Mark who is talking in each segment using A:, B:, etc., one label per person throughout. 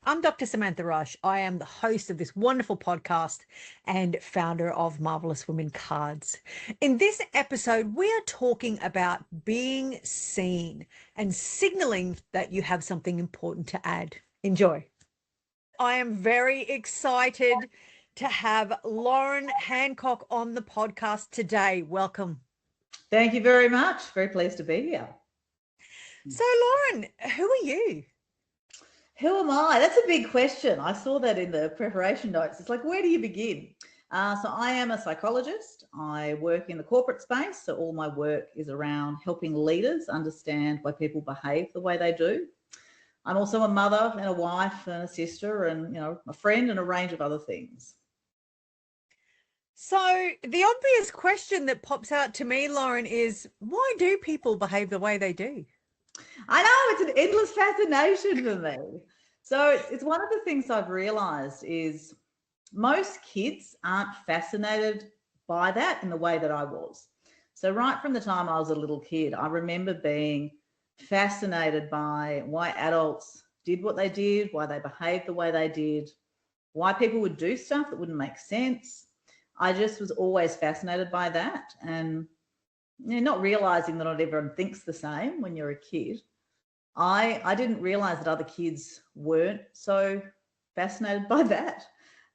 A: I'm Dr. Samantha Rush. I am the host of this wonderful podcast and founder of Marvellous Women cards. In this episode, we are talking about being seen and signaling that you have something important to add. Enjoy. I am very excited to have Lauren Hancock on the podcast today. Welcome.
B: Thank you very much. Very pleased to be here.
A: So, Lauren, who are you?
B: Who am I? That's a big question. I saw that in the preparation notes. It's like, where do you begin? So I am a psychologist. I work in the corporate space. So all my work is around helping leaders understand why people behave the way they do. I'm also a mother and a wife and a sister and, a friend and a range of other things.
A: So the obvious question that pops out to me, Lauren, is why do people behave the way they do?
B: I know, it's an endless fascination for me. So it's one of the things I've realized is most kids aren't fascinated by that in the way that I was. So right from the time I was a little kid, I remember being fascinated by why adults did what they did, why they behaved the way they did, why people would do stuff that wouldn't make sense. I just was always fascinated by that. And not realizing that not everyone thinks the same when you're a kid. I didn't realize that other kids weren't so fascinated by that.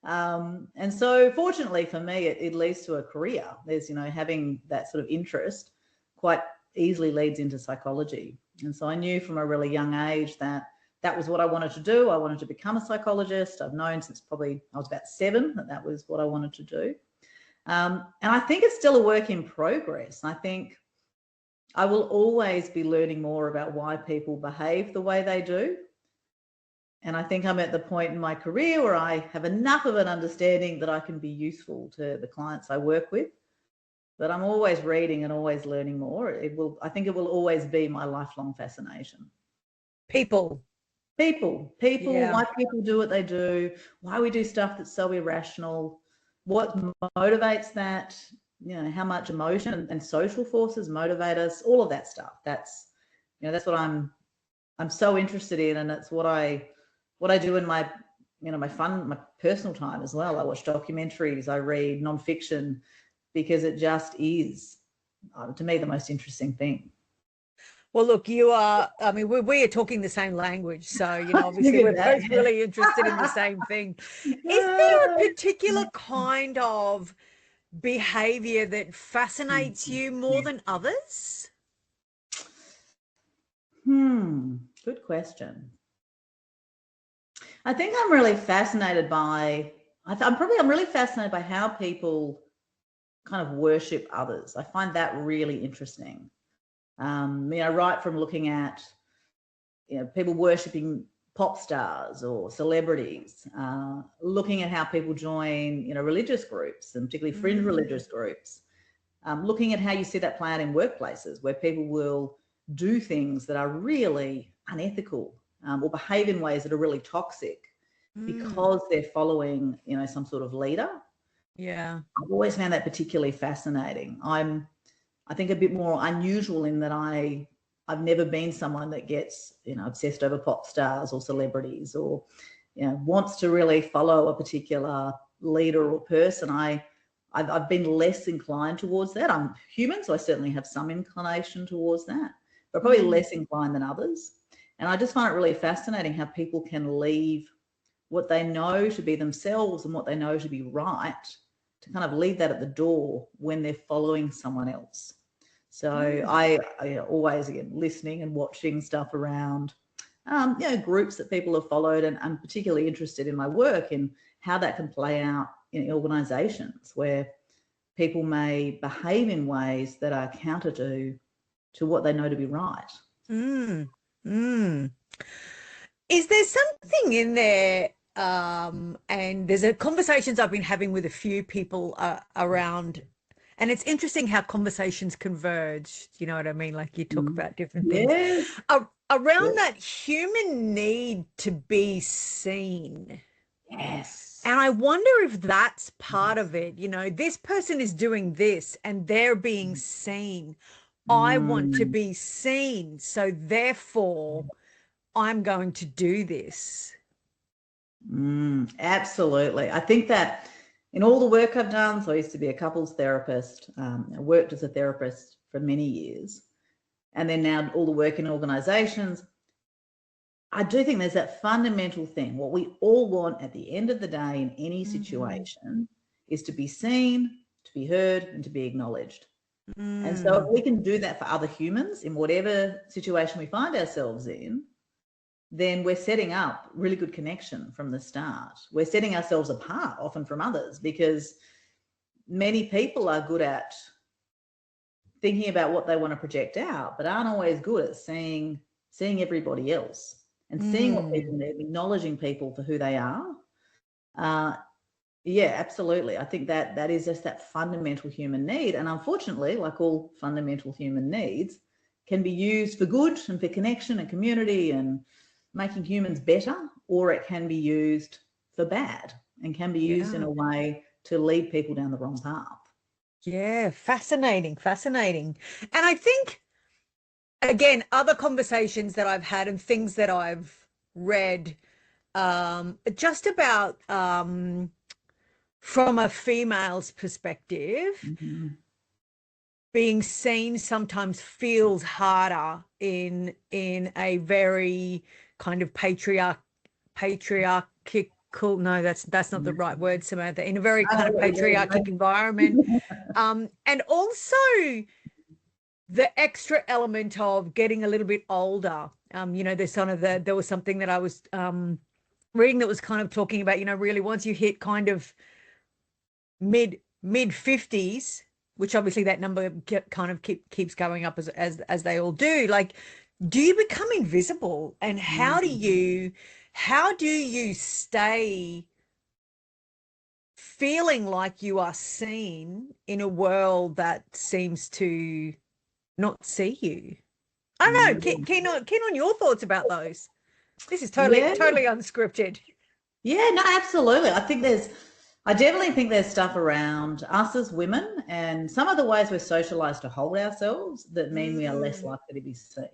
B: And so fortunately for me, it leads to a career. There's, having that sort of interest quite easily leads into psychology. And so I knew from a really young age that that was what I wanted to do. I wanted to become a psychologist. I've known since probably I was about 7 that that was what I wanted to do. And I think it's still a work in progress. I think I will always be learning more about why people behave the way they do. And I think I'm at the point in my career where I have enough of an understanding that I can be useful to the clients I work with. But I'm always reading and always learning more. I think it will always be my lifelong fascination.
A: People, yeah.
B: Why people do what they do, why we do stuff that's so irrational, what motivates that, how much emotion and social forces motivate us, all of that stuff. That's what I'm so interested in, and it's what I do in my my personal time as well. I watch documentaries, I read nonfiction, because it just is to me the most interesting thing.
A: Well, look, you are, I mean, we are talking the same language. So, obviously we're both really interested in the same thing. Is there a particular kind of behavior that fascinates you more than others?
B: Good question. I think I'm really fascinated by, I'm really fascinated by how people kind of worship others. I find that really interesting. Right from looking at, people worshipping pop stars or celebrities, looking at how people join, religious groups and particularly fringe religious groups, looking at how you see that play out in workplaces where people will do things that are really unethical, or behave in ways that are really toxic because they're following, some sort of leader.
A: Yeah.
B: I've always found that particularly fascinating. I think a bit more unusual in that I've never been someone that gets, obsessed over pop stars or celebrities or, wants to really follow a particular leader or person. I've been less inclined towards that. I'm human, so I certainly have some inclination towards that, but probably less inclined than others. And I just find it really fascinating how people can leave what they know to be themselves and what they know to be right, to kind of leave that at the door when they're following someone else. So I always, again, listening and watching stuff around, groups that people have followed, and I'm particularly interested in my work in how that can play out in organisations where people may behave in ways that are counter to what they know to be right.
A: Is there something in there? And there's conversations I've been having with a few people around, and it's interesting how conversations converge. You know what I mean? Like you talk about different things around that human need to be seen.
B: Yes.
A: And I wonder if that's part of it. This person is doing this and they're being seen. I want to be seen. So therefore, I'm going to do this.
B: Absolutely. I think that in all the work I've done, so I used to be a couples therapist, I worked as a therapist for many years, and then now all the work in organisations, I do think there's that fundamental thing. What we all want at the end of the day in any situation is to be seen, to be heard, and to be acknowledged. And so if we can do that for other humans in whatever situation we find ourselves in, then we're setting up really good connection from the start. We're setting ourselves apart often from others, because many people are good at thinking about what they want to project out, but aren't always good at seeing everybody else and seeing what people need, acknowledging people for who they are. Yeah, absolutely. I think that is just that fundamental human need. And unfortunately, like all fundamental human needs, can be used for good and for connection and community and making humans better, or it can be used for bad and can be used in a way to lead people down the wrong path.
A: Yeah, fascinating. And I think, again, other conversations that I've had and things that I've read, just about from a female's perspective, being seen sometimes feels harder in a very kind of patriarchal, no, that's not the right word, Samantha, in a very kind of patriarchic environment. And also the extra element of getting a little bit older. There was something that I was reading that was kind of talking about, really once you hit kind of mid 50s, which obviously that number kind of keeps going up as they all do. Like, do you become invisible, and how do you stay feeling like you are seen in a world that seems to not see you? I don't know. Keen on your thoughts about those. This is totally unscripted.
B: Yeah, no, absolutely. I definitely think there's stuff around us as women and some of the ways we're socialized to hold ourselves that mean we are less likely to be seen.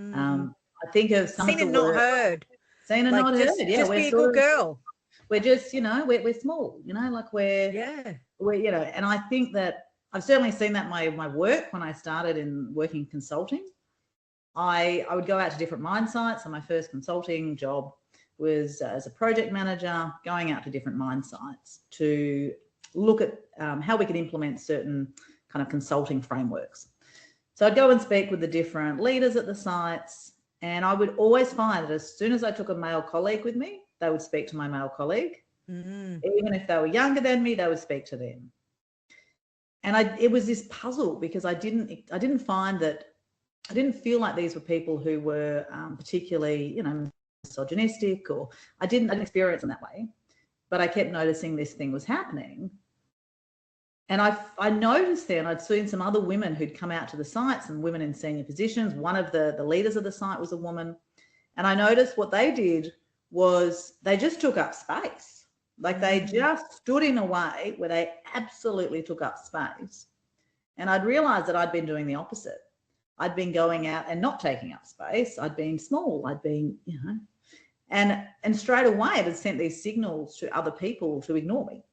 B: I think of some
A: seen
B: of the
A: and not heard.
B: Seen and not heard. Yeah,
A: just be a good girl.
B: We're just, we're small, like we're, and I think that I've certainly seen that in my work when I started in working consulting. I would go out to different mine sites, and my first consulting job was as a project manager, going out to different mine sites to look at how we could implement certain kind of consulting frameworks. So I'd go and speak with the different leaders at the sites, and I would always find that as soon as I took a male colleague with me, they would speak to my male colleague. Even if they were younger than me, they would speak to them. And it was this puzzle, because I didn't find that, I didn't feel like these were people who were particularly, misogynistic, or I didn't experience them that way, but I kept noticing this thing was happening. And I noticed then I'd seen some other women who'd come out to the sites, and women in senior positions. One of the leaders of the site was a woman. And I noticed what they did was they just took up space. Like they just stood in a way where they absolutely took up space. And I'd realized that I'd been doing the opposite. I'd been going out and not taking up space. I'd been small. I'd been, and straight away it had sent these signals to other people to ignore me.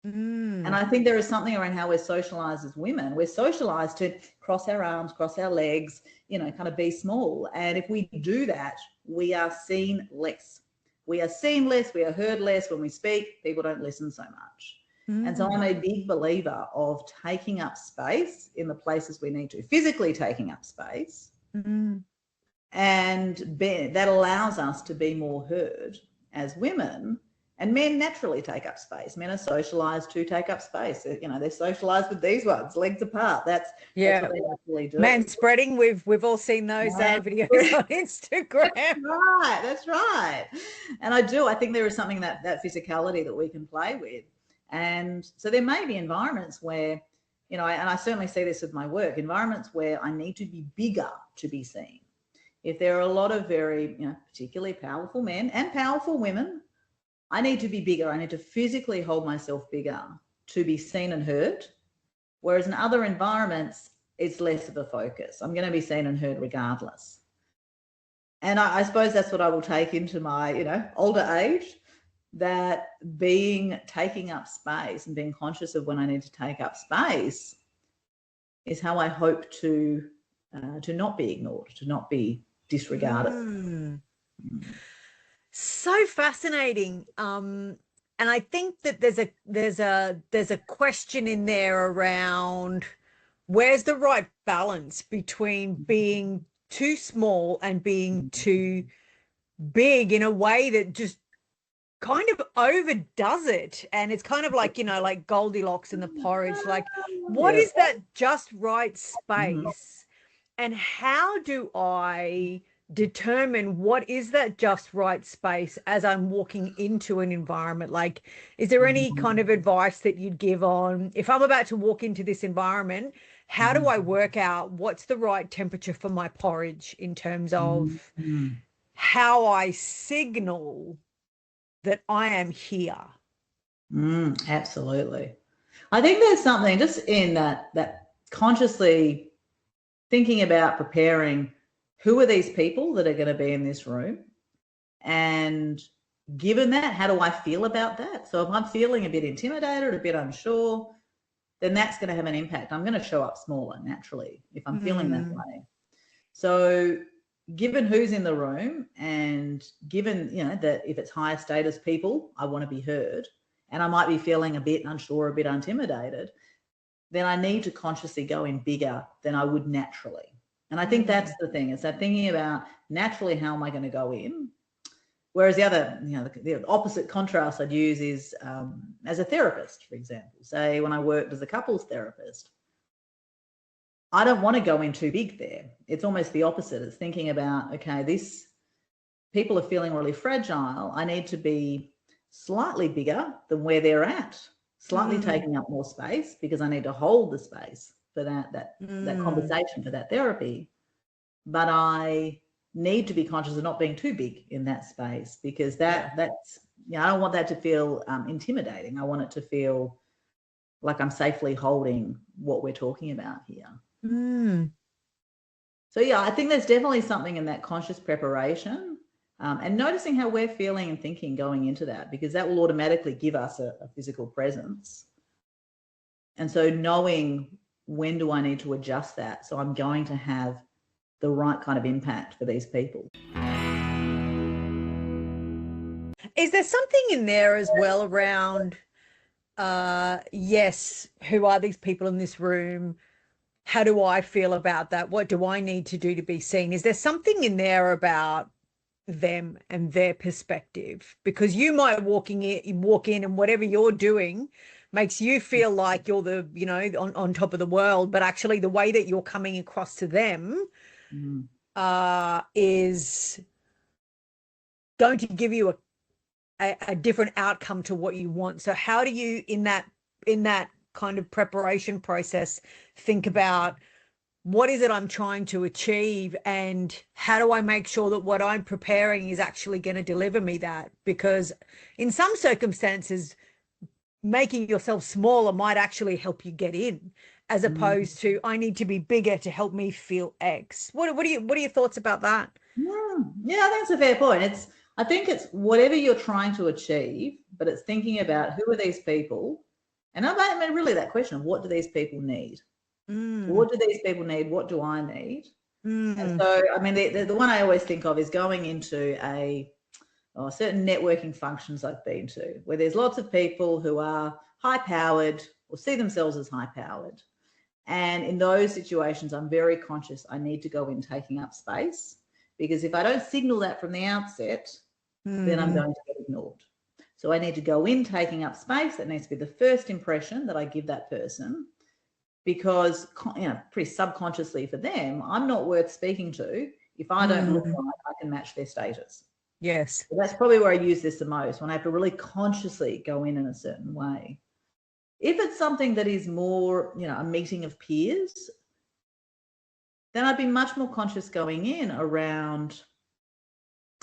B: And I think there is something around how we're socialized as women. We're socialized to cross our arms, cross our legs, kind of be small. And if we do that, we are seen less. We are seen less, we are heard less. When we speak, people don't listen so much. And so I'm a big believer of taking up space in the places we need to, physically taking up space. And that allows us to be more heard as women. And men naturally take up space. Men are socialized to take up space. They're socialized with these ones, legs apart. That's what they naturally do.
A: Man spreading, we've all seen those videos on Instagram.
B: That's right. And I think there is something that physicality that we can play with. And so there may be environments where, and I certainly see this with my work, environments where I need to be bigger to be seen. If there are a lot of very, particularly powerful men and powerful women, I need to be bigger. I need to physically hold myself bigger to be seen and heard. Whereas in other environments, it's less of a focus. I'm going to be seen and heard regardless. And I suppose that's what I will take into my, older age. that taking up space and being conscious of when I need to take up space is how I hope to not be ignored, to not be disregarded.
A: So fascinating. And I think that there's a question in there around where's the right balance between being too small and being too big in a way that just kind of overdoes it. And it's kind of like, like Goldilocks in the porridge. Like, what is that just right space? And how do I determine what is that just right space as I'm walking into an environment? Like, is there any kind of advice that you'd give on if I'm about to walk into this environment, how do I work out what's the right temperature for my porridge in terms of how I signal that I am here?
B: Absolutely. I think there's something just in that consciously thinking about preparing who are these people that are going to be in this room, and given that, how do I feel about that? So if I'm feeling a bit intimidated, a bit unsure, then that's going to have an impact. I'm going to show up smaller naturally if I'm feeling that way. So given who's in the room, and given that if it's higher status people, I want to be heard, and I might be feeling a bit unsure, a bit intimidated, then I need to consciously go in bigger than I would naturally. And I think that's the thing, is that thinking about naturally, how am I going to go in? Whereas the other, the opposite contrast I'd use is as a therapist, for example. Say when I worked as a couples therapist, I don't want to go in too big there. It's almost the opposite. It's thinking about, okay, people are feeling really fragile. I need to be slightly bigger than where they're at, slightly taking up more space, because I need to hold the space for that conversation, for that therapy. But I need to be conscious of not being too big in that space, because that's I don't want that to feel intimidating. I want it to feel like I'm safely holding what we're talking about here. So I think there's definitely something in that conscious preparation, and noticing how we're feeling and thinking going into that, because that will automatically give us a physical presence. And so knowing when do I need to adjust that so I'm going to have the right kind of impact for these people.
A: Is there something in there as well around, yes, who are these people in this room? How do I feel about that? What do I need to do to be seen? Is there something in there about them and their perspective? Because you might walk in and whatever you're doing makes you feel like you're the, on top of the world, but actually the way that you're coming across to them is going to give you a different outcome to what you want. So how do you, in that kind of preparation process, think about what is it I'm trying to achieve, and how do I make sure that what I'm preparing is actually going to deliver me that? Because in some circumstances, making yourself smaller might actually help you get in, as opposed to I need to be bigger to help me feel X. What are your thoughts about that?
B: Yeah, I think it's a fair point. I think it's whatever you're trying to achieve, but it's thinking about who are these people, and I mean really that question of what do these people need? What do these people need? What do I need? And so, I mean, the one I always think of is going into certain networking functions I've been to, where there's lots of people who are high-powered or see themselves as high-powered. And in those situations, I'm very conscious I need to go in taking up space, because if I don't signal that from the outset, then I'm going to get ignored. So I need to go in taking up space. That needs to be the first impression that I give that person, because pretty subconsciously for them, I'm not worth speaking to if I don't look like I can match their status.
A: Yes.
B: So that's probably where I use this the most, when I have to really consciously go in a certain way. If it's something that is more, a meeting of peers, then I'd be much more conscious going in around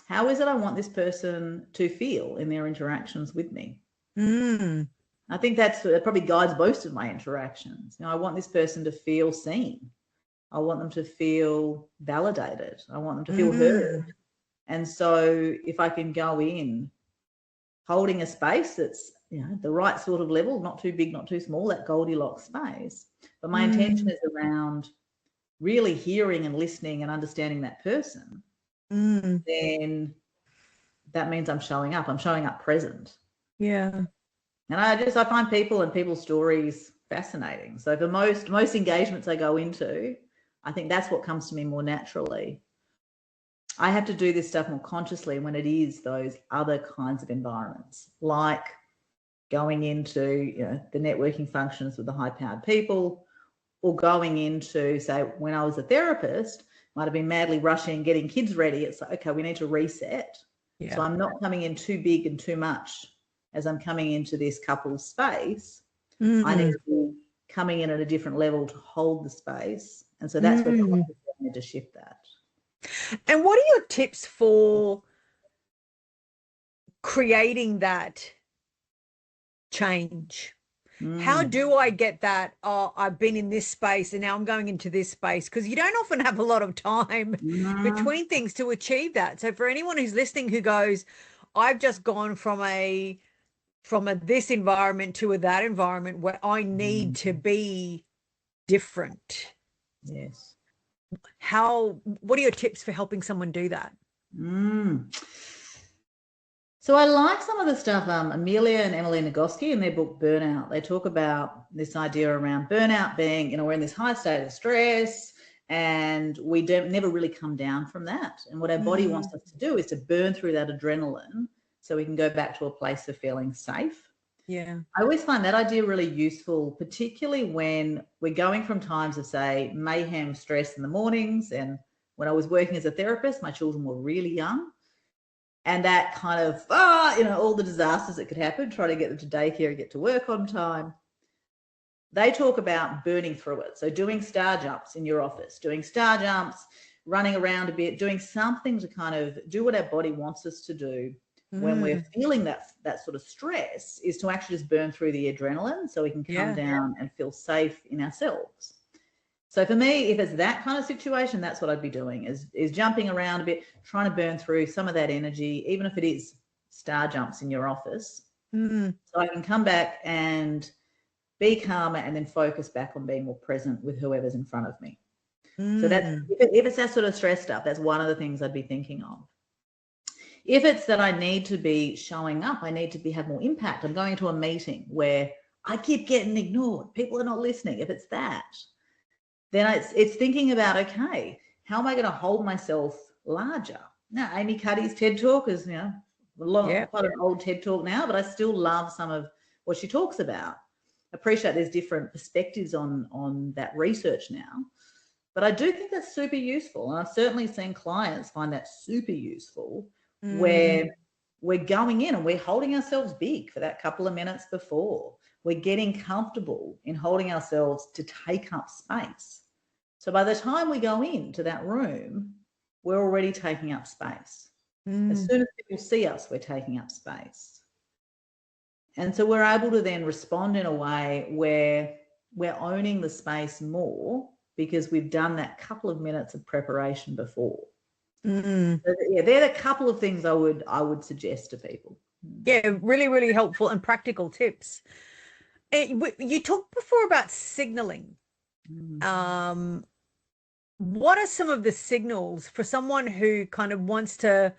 B: how is it I want this person to feel in their interactions with me. I think that probably guides most of my interactions. I want this person to feel seen. I want them to feel validated. I want them to feel heard. And so if I can go in holding a space that's, the right sort of level, not too big, not too small, that Goldilocks space. But my intention is around really hearing and listening and understanding that person. Then that means I'm showing up present.
A: Yeah.
B: And I find people and people's stories fascinating. So for most engagements I go into, I think that's what comes to me more naturally. I have to do this stuff more consciously when it is those other kinds of environments, like going into the networking functions with the high-powered people, or going into, say, when I was a therapist, might have been madly rushing, getting kids ready. It's like, okay, we need to reset. Yeah. So I'm not coming in too big and too much as I'm coming into this couple space. I need to be coming in at a different level to hold the space. And so that's where I need to shift that.
A: And what are your tips for creating that change? How do I get that? Oh, I've been in this space and now I'm going into this space, because you don't often have a lot of time between things to achieve that. So for anyone who's listening who goes, I've just gone from a this environment to that environment where I need to be different.
B: Yes.
A: What are your tips for helping someone do that?
B: So I like some of the stuff, Amelia and Emily Nagoski in their book Burnout, they talk about this idea around burnout being, we're in this high state of stress and we never really come down from that. And what our body wants us to do is to burn through that adrenaline so we can go back to a place of feeling safe.
A: Yeah.
B: I always find that idea really useful, particularly when we're going from times of, say, mayhem, stress in the mornings. And when I was working as a therapist, my children were really young. And that kind of, all the disasters that could happen, trying to get them to daycare and get to work on time. They talk about burning through it. So doing star jumps in your office, doing star jumps, running around a bit, doing something to kind of do what our body wants us to do when we're feeling that sort of stress, is to actually just burn through the adrenaline so we can come down and feel safe in ourselves. So for me, if it's that kind of situation, that's what I'd be doing, is jumping around a bit, trying to burn through some of that energy, even if it is star jumps in your office. So I can come back and be calmer and then focus back on being more present with whoever's in front of me. So that's, if it's that sort of stress stuff, that's one of the things I'd be thinking of. If it's that I need to be showing up, I need to have more impact. I'm going to a meeting where I keep getting ignored, people are not listening. If it's that, then it's thinking about, okay, how am I going to hold myself larger? Now, Amy Cuddy's TED Talk is, quite an old TED Talk now, but I still love some of what she talks about. I appreciate there's different perspectives on that research now, but I do think that's super useful. And I've certainly seen clients find that super useful, where we're going in and we're holding ourselves big for that couple of minutes before. We're getting comfortable in holding ourselves to take up space. So by the time we go into that room, we're already taking up space. As soon as people see us, we're taking up space. And so we're able to then respond in a way where we're owning the space more because we've done that couple of minutes of preparation before. So, they're a couple of things I would suggest to people.
A: Yeah, really, really helpful and practical tips. You talked before about signaling. What are some of the signals for someone who kind of wants to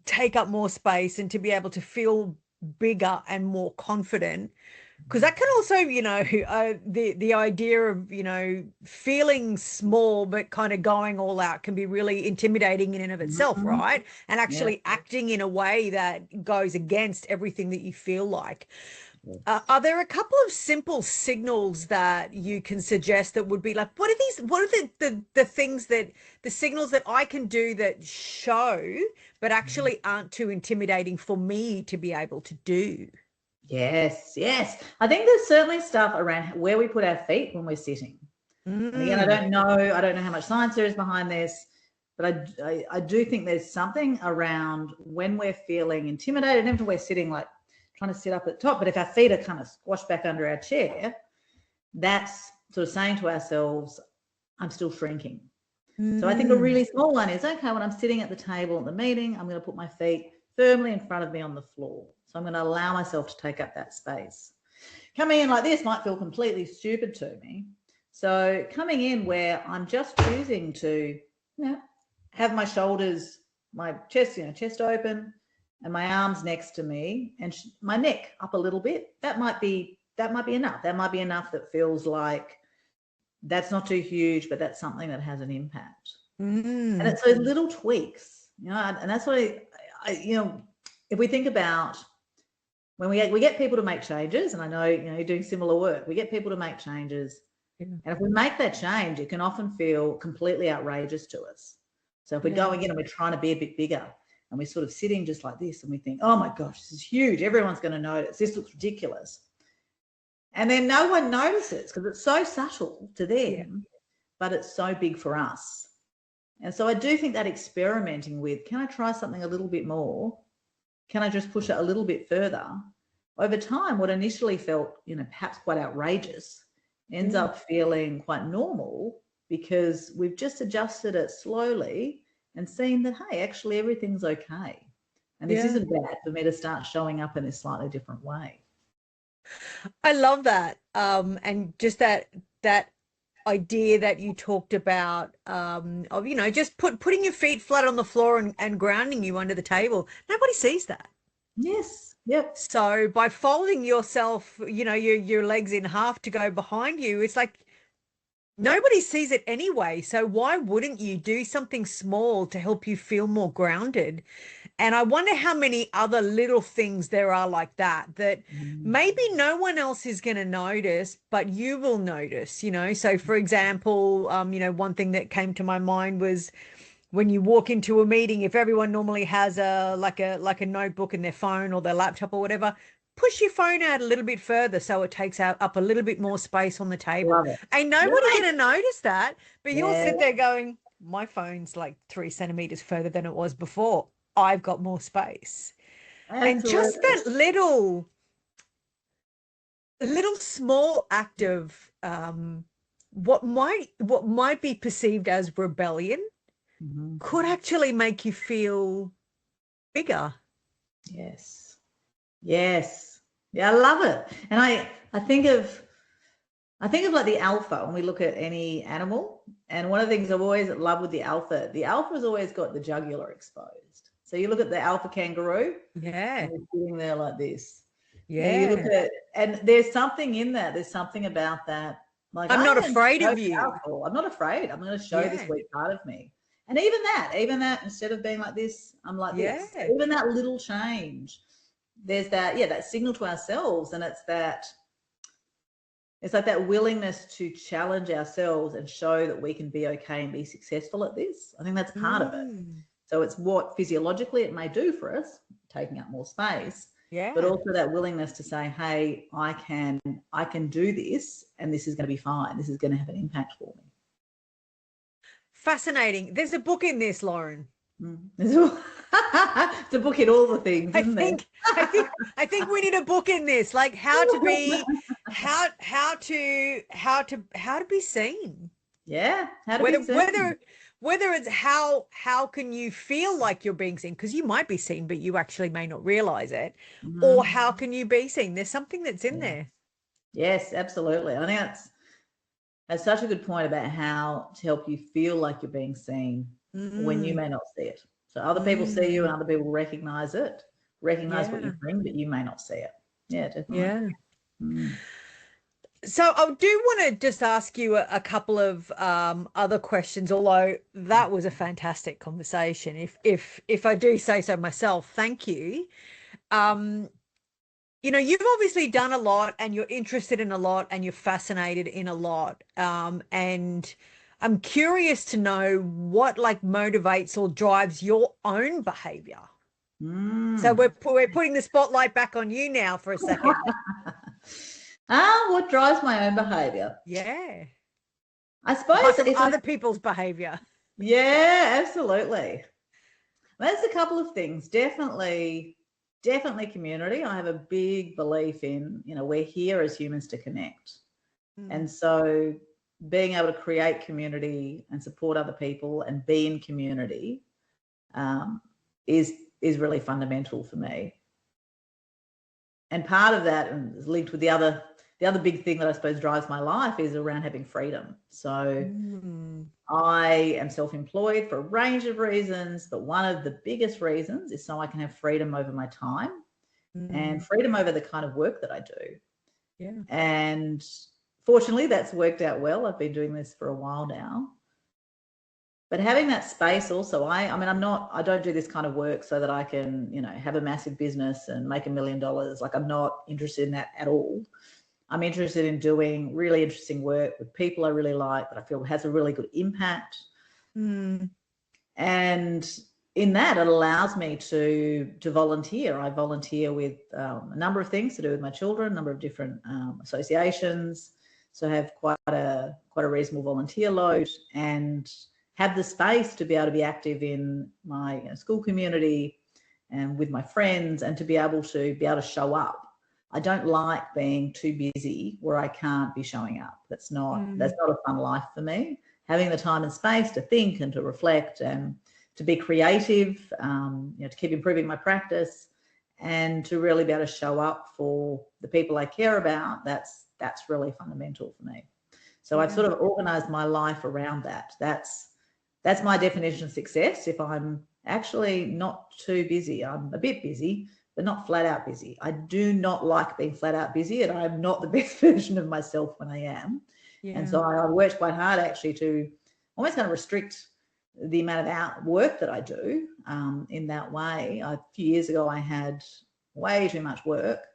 A: take up more space and to be able to feel bigger and more confident? Because that can also, the idea of, feeling small but kind of going all out can be really intimidating in and of itself, right? And actually acting in a way that goes against everything that you feel like. Are there a couple of simple signals that you can suggest that would be like, what are the things that, the signals that I can do that show but actually aren't too intimidating for me to be able to do?
B: Yes. I think there's certainly stuff around where we put our feet when we're sitting. And again, I don't know how much science there is behind this, but I do think there's something around when we're feeling intimidated, even if we're sitting like trying to sit up at the top, but if our feet are kind of squashed back under our chair, that's sort of saying to ourselves, I'm still shrinking. So I think a really small one is, okay, when I'm sitting at the table at the meeting, I'm going to put my feet firmly in front of me on the floor. So I'm going to allow myself to take up that space. Coming in like this might feel completely stupid to me. So coming in where I'm just choosing to, have my shoulders, my chest, chest open, and my arms next to me, and my neck up a little bit. That might be enough. That might be enough that feels like that's not too huge, but that's something that has an impact. And it's those little tweaks, and that's what if we think about when we get people to make changes, and I know, you're doing similar work, we get people to make changes. Yeah. And if we make that change, it can often feel completely outrageous to us. So if we're going in and we're trying to be a bit bigger and we're sort of sitting just like this and we think, oh my gosh, this is huge. Everyone's going to notice. This looks ridiculous. And then no one notices because it's so subtle to them, but it's so big for us. And so I do think that experimenting with, can I try something a little bit more? Can I just push it a little bit further? Over time, what initially felt, perhaps quite outrageous ends up feeling quite normal because we've just adjusted it slowly and seen that, hey, actually everything's okay. And this isn't bad for me to start showing up in this slightly different way.
A: I love that. And just that idea that you talked about of, just putting your feet flat on the floor and grounding you under the table. Nobody sees that.
B: Yes. Yep.
A: So by folding yourself, your legs in half to go behind you, it's like nobody sees it anyway. So why wouldn't you do something small to help you feel more grounded? And I wonder how many other little things there are like that maybe no one else is going to notice, but you will notice, So for example, one thing that came to my mind was when you walk into a meeting, if everyone normally has a notebook in their phone or their laptop or whatever, push your phone out a little bit further so it takes up a little bit more space on the table. Ain't nobody going to notice that, but you'll sit there going, my phone's like 3 centimeters further than it was before. I've got more space. Absolutely. And just that little small act of what might be perceived as rebellion could actually make you feel bigger.
B: Yes. Yeah, I love it. And I think of like the alpha when we look at any animal. And one of the things I've always loved with the alpha's always got the jugular exposed. So you look at the alpha kangaroo.
A: Yeah.
B: And it's sitting there like this.
A: Yeah.
B: And you look at, and there's something in that. There's something about that. Like,
A: I'm not afraid of you.
B: Powerful. I'm not afraid. I'm going to show this weak part of me. And even that, instead of being like this, I'm like this. Even that little change, there's that signal to ourselves. And it's like that willingness to challenge ourselves and show that we can be okay and be successful at this. I think that's part of it. So it's what physiologically it may do for us, taking up more space, but also that willingness to say, hey, I can do this and this is going to be fine. This is going to have an impact for me.
A: Fascinating. There's a book in this, Lauren.
B: It's a book in all the things, isn't there?
A: I think we need a book in this, like how to be seen.
B: Yeah. How to be seen.
A: Whether it's how can you feel like you're being seen, because you might be seen but you actually may not realize it, or how can you be seen? There's something that's in there.
B: Yes, absolutely. I think that's such a good point about how to help you feel like you're being seen when you may not see it. So other people see you and other people recognize what you bring, but you may not see it. Yeah, definitely. Yeah.
A: So I do want to just ask you a couple of other questions, although that was a fantastic conversation. If I do say so myself, thank you. You've obviously done a lot and you're interested in a lot and you're fascinated in a lot. And I'm curious to know what motivates or drives your own behavior. So we're putting the spotlight back on you now for a second.
B: What drives my own behavior?
A: Yeah.
B: I suppose
A: it's other people's behavior.
B: Yeah, absolutely. There's a couple of things. Definitely community. I have a big belief in, we're here as humans to connect. And so being able to create community and support other people and be in community is is really fundamental for me. And part of that, and is linked with the other big thing that I suppose drives my life, is around having freedom. So I am self-employed for a range of reasons, but one of the biggest reasons is so I can have freedom over my time and freedom over the kind of work that I do.
A: Yeah.
B: And fortunately, that's worked out well. I've been doing this for a while now. But having that space also, I don't do this kind of work so that I can, have a massive business and make $1 million. Like, I'm not interested in that at all. I'm interested in doing really interesting work with people I really like, that I feel has a really good impact. And in that, it allows me to volunteer. I volunteer with a number of things to do with my children, a number of different associations. So I have quite a reasonable volunteer load, and have the space to be able to be active in my school community and with my friends, and to be able to show up. I don't like being too busy where I can't be showing up. That's not a fun life for me. Having the time and space to think and to reflect and to be creative, to keep improving my practice, and to really be able to show up for the people I care about, that's really fundamental for me. So I've sort of organized my life around that. That's my definition of success. If I'm actually not too busy, I'm a bit busy, but not flat out busy. I do not like being flat out busy, and I'm not the best version of myself when I am. Yeah. And so I worked quite hard actually to almost kind of restrict the amount of work that I do in that way. A few years ago, I had way too much work.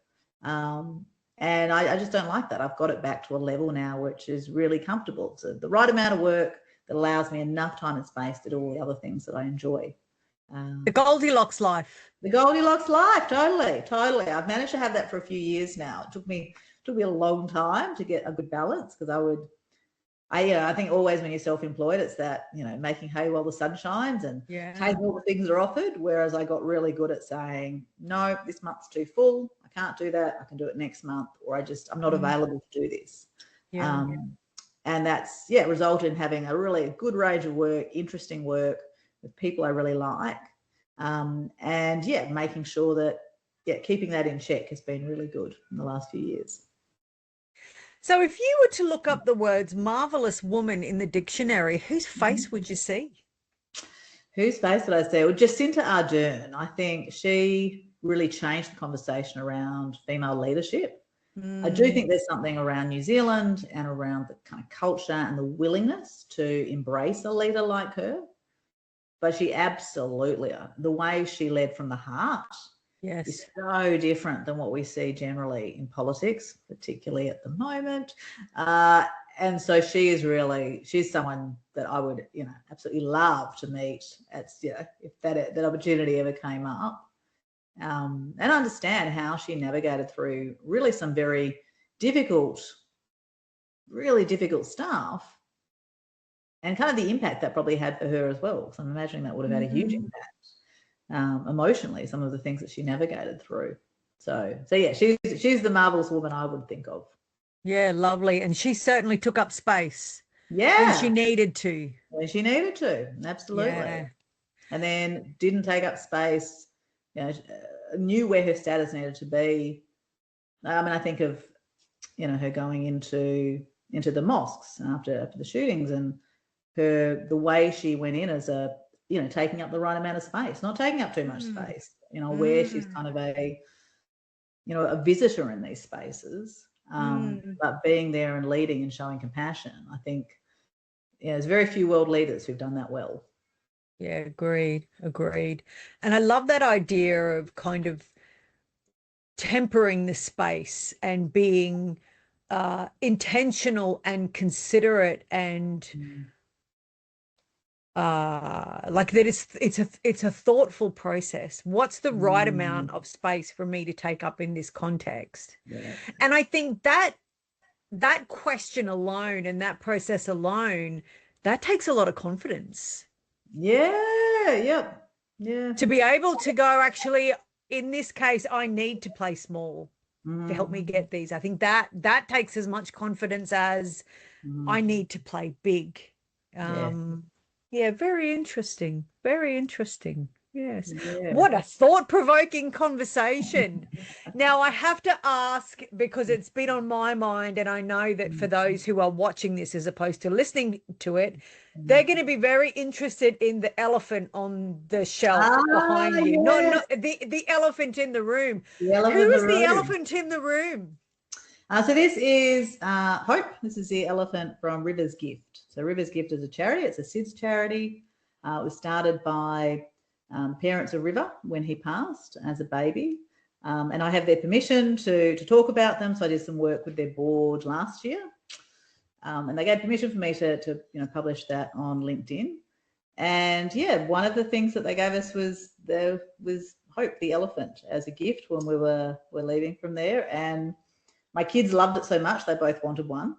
B: And I just don't like that. I've got it back to a level now which is really comfortable. So the right amount of work that allows me enough time and space to do all the other things that I enjoy.
A: The Goldilocks life.
B: The Goldilocks life, totally. I've managed to have that for a few years now. It took me a long time to get a good balance, because I think always when you're self-employed, it's that, making hay while the sun shines and taking all the things that are offered. Whereas I got really good at saying, no, this month's too full. I can't do that. I can do it next month, or I'm not available to do this. And that's, resulted in having a really good range of work, interesting work with people I really like. And making sure that, keeping that in check has been really good in the last few years.
A: So if you were to look up the words marvellous woman in the dictionary, whose face would you see?
B: Whose face would I see? Well, Jacinta Ardern. I think she really changed the conversation around female leadership. I do think there's something around New Zealand and around the kind of culture and the willingness to embrace a leader like her. But she absolutely, the way she led from the heart is so different than what we see generally in politics, particularly at the moment. And so she's someone that I would, absolutely love to meet if that opportunity ever came up. And understand how she navigated through really some very difficult stuff, and kind of the impact that probably had for her as well. So I'm imagining that would have had a huge impact emotionally, some of the things that she navigated through. So she's the marvellous woman I would think of.
A: Yeah, lovely. And she certainly took up space.
B: Yeah.
A: When she needed to.
B: Absolutely. Yeah. And then didn't take up space, knew where her status needed to be. I think of, her going into the mosques after the shootings, and the way she went in as taking up the right amount of space, not taking up too much space, where she's kind of a visitor in these spaces, but being there and leading and showing compassion. I think, there's very few world leaders who've done that well.
A: Yeah, agreed. And I love that idea of kind of tempering the space and being intentional and considerate, and like that it's a thoughtful process. What's the right amount of space for me to take up in this context? And I think that question alone and that process alone, that takes a lot of confidence.
B: To
A: be able to go, actually, in this case, I need to play small to help me get these. I think that takes as much confidence as I need to play big. Very interesting. Yes.
B: Yeah.
A: What a thought-provoking conversation. Now, I have to ask, because it's been on my mind, and I know that for those who are watching this as opposed to listening to it, they're going to be very interested in the elephant on the shelf behind you.
B: Yes,
A: Not the elephant in the room.
B: the elephant
A: Who
B: in the
A: is the
B: room.
A: elephant in the room?
B: So this is Hope. This is the elephant from River's Gift. So River's Gift is a charity. It's a SIDS charity. It was started by parents of River when he passed as a baby. And I have their permission to talk about them. So I did some work with their board last year. And they gave permission for me to publish that on LinkedIn. And yeah, one of the things that they gave us was Hope the elephant as a gift when we were leaving from there. And my kids loved it so much they both wanted one.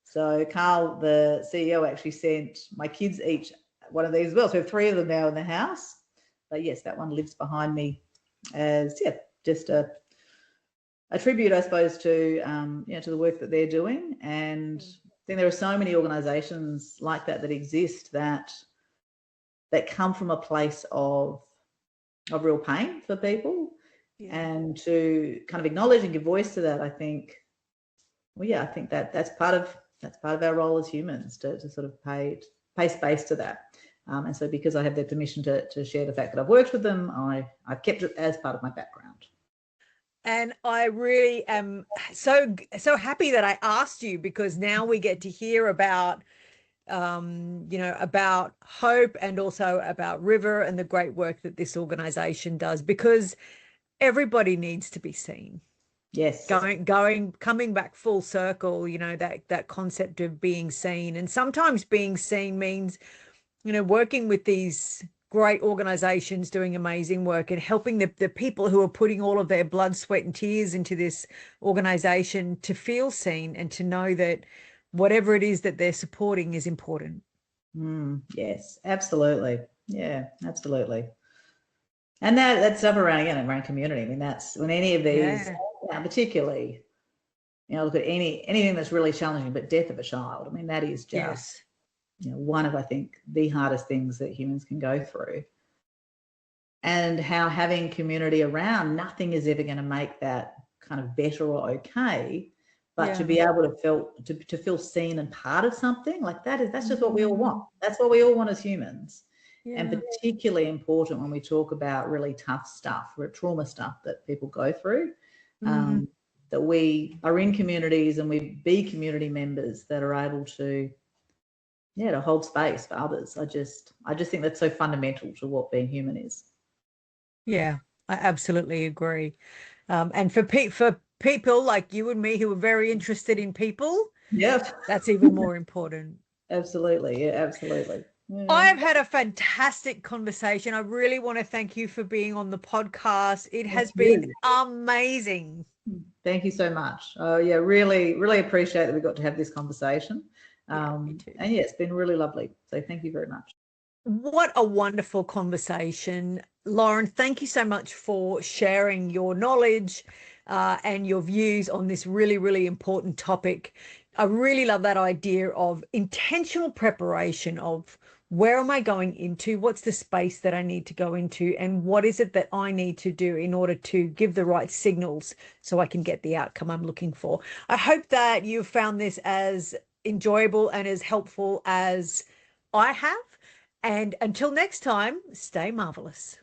B: So Carl, the CEO, actually sent my kids each one of these as well. So we have 3 of them now in the house. But yes, that one lives behind me as just a tribute, I suppose, to to the work that they're doing. And I think there are so many organisations like that exist that come from a place of real pain for people. Yeah. And to kind of acknowledge and give voice to that, I think, I think that's part of our role as humans to sort of pay space to that. And so because I have their permission to share the fact that I've worked with them, I've kept it as part of my background.
A: And I really am so happy that I asked you, because now we get to hear about about Hope and also about River and the great work that this organization does, because everybody needs to be seen.
B: Yes.
A: Coming back full circle, that concept of being seen. And sometimes being seen means, working with these great organizations doing amazing work and helping the people who are putting all of their blood, sweat and tears into this organization to feel seen and to know that whatever it is that they're supporting is important.
B: Yes, absolutely. Yeah, absolutely. And that stuff around community. I mean, that's when any of these, particularly, look at anything that's really challenging, but death of a child. I mean, that is just, one of, I think, the hardest things that humans can go through. And how having community around, nothing is ever going to make that kind of better or okay. But to be able to feel seen and part of something like that's just what we all want. That's what we all want as humans. Yeah. And particularly important when we talk about really tough stuff, or trauma stuff that people go through, that we are in communities and we be community members that are able to hold space for others. I just think that's so fundamental to what being human is.
A: Yeah, I absolutely agree. And for people like you and me who are very interested in people, that's even more important.
B: Absolutely. Yeah, absolutely. Yeah.
A: I've had a fantastic conversation. I really want to thank you for being on the podcast. It has been amazing.
B: Thank you so much. Oh yeah, really, really appreciate that we got to have this conversation. Me too. And it's been really lovely. So thank you very much.
A: What a wonderful conversation. Lauren, thank you so much for sharing your knowledge and your views on this really, really important topic. I really love that idea of intentional preparation of where am I going into, what's the space that I need to go into, and what is it that I need to do in order to give the right signals so I can get the outcome I'm looking for. I hope that you've found this as enjoyable and as helpful as I have. And until next time, stay marvelous.